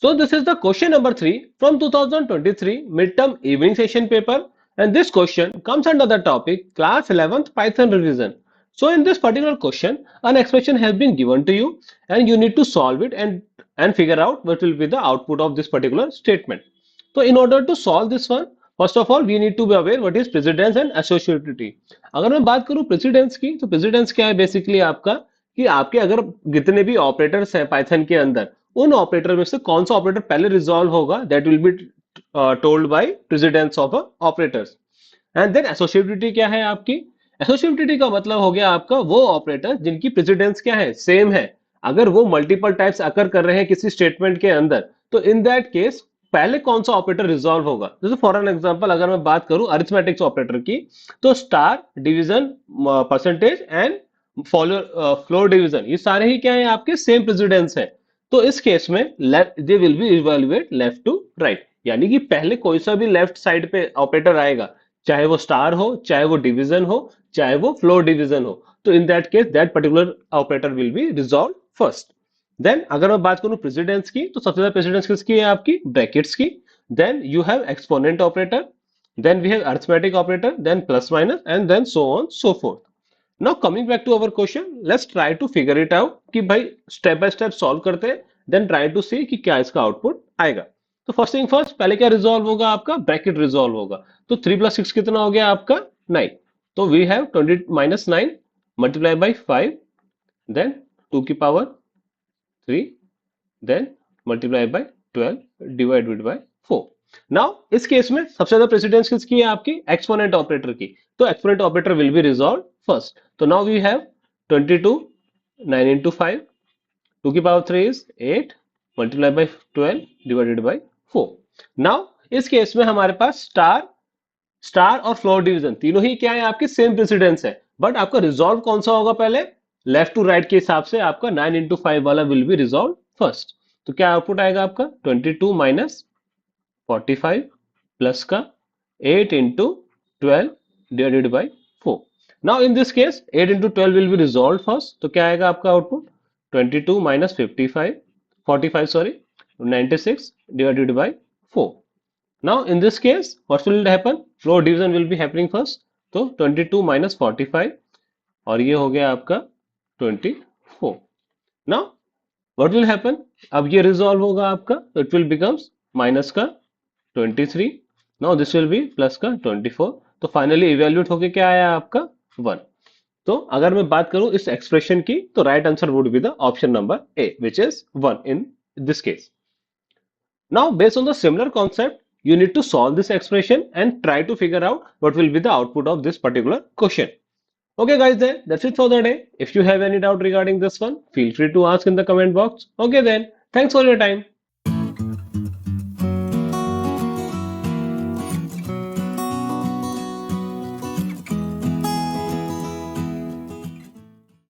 So this is the question number 3 from 2023 midterm evening session paper, and this question comes under the topic class 11th Python revision. So in this particular question an expression has been given to you and you need to solve it and figure out what will be the output of this particular statement. So in order to solve this one, first of all we need to be aware what is precedence and associativity. अगर मैं बात करूं precedence की, तो precedence क्या है basically आपका कि आपके अगर जितने भी ऑपरेटर्स हैं पाइथन के अंदर उन ऑपरेटर में से कौन सा ऑपरेटर पहले रिजॉल्व होगा that will be told by precedence of operators. And then associativity क्या है आपकी. एसोसिएटिविटी का मतलब हो गया आपका वो ऑपरेटर जिनकी प्रेसिडेंस क्या है सेम है. अगर वो मल्टीपल टाइप्स अकर कर रहे हैं किसी स्टेटमेंट के अंदर तो इन दैट केस पहले कौन सा ऑपरेटर रिजॉल्व होगा. जैसे फॉर एन एग्जांपल अगर मैं बात करूं अरिथमेटिक्स ऑपरेटर की तो star division percentage and floor division ये सारे ही क्या है आपके सेम प्रेसिडेंस है. तो इस केस में they will be evaluate left to right, यानी कि पहले कोई सा भी लेफ्ट साइड पे ऑपरेटर आएगा चाहे वो स्टार हो चाहे वो डिवीजन हो चाहे वो फ्लोर डिवीजन हो, तो in that case that particular operator will be resolve first. Then अगर मैं बात करूं प्रेसिडेंस की तो सबसे ज्यादा प्रेसिडेंस किसकी है आपकी ब्रैकेट्स की. Then you have exponent operator, then we have arithmetic operator, then plus minus and then so on so forth. Now coming back to our question, let's try to figure it out कि भाई step by step solve करते हैं, then try to सी कि क्या इसका output आएगा. तो first thing first, पहले क्या रिजॉल्व होगा आपका ब्रैकेट रिजॉल्व होगा. तो 3 + 6 कितना हो गया आपका 9. तो we have 20 - 9 multiply by 5, then 2 की power 3, then multiply by 12 divided by 4. Now इस केस में सबसे ज्यादा प्रेसिडेंस किसकी है आपकी एक्सपोनेंट ऑपरेटर की. तो exponent operator will be resolve first. तो नाउ वी हैव 22, 9 into 5, 2 की power 3 is 8 multiply by 12 divided by 4. Now इस केस में हमारे पास स्टार स्टार और फ्लोर डिवीजन तीनों ही क्या है आपके सेम प्रेसिडेंस है, बट आपका रिजॉल्व कौन सा होगा पहले लेफ्ट टू राइट के हिसाब से आपका 9 into 5 वाला विल बी रिजॉल्व फर्स्ट. तो क्या आउटपुट आएगा आपका 22 माइनस 45 प्लस का 8 into 12 divided by 4. Now in this case 8 into 12 will be resolved first. तो क्या आएगा आपका output 22 minus 55 45 sorry 96 divided by 4. Now in this case what will happen, floor division will be happening first. तो 22 minus 45 और ये हो गया आपका 24. Now what will happen, अब ये रिजॉल्व होगा आपका तो इट विल बिकम्स माइनस का 23. Now this will be plus का 24. तो फाइनली इवेल्यूट होके क्या आया आपका 1. तो अगर मैं बात करूं इस एक्सप्रेशन की तो right answer would be the option number A which is 1 in this case. Now based on the similar concept you need to solve this expression and try to figure out what will be the output of this particular question. Okay guys, then that's it for the day. If you have any doubt regarding this one, feel free to ask in the comment box. Okay then, thanks for your time.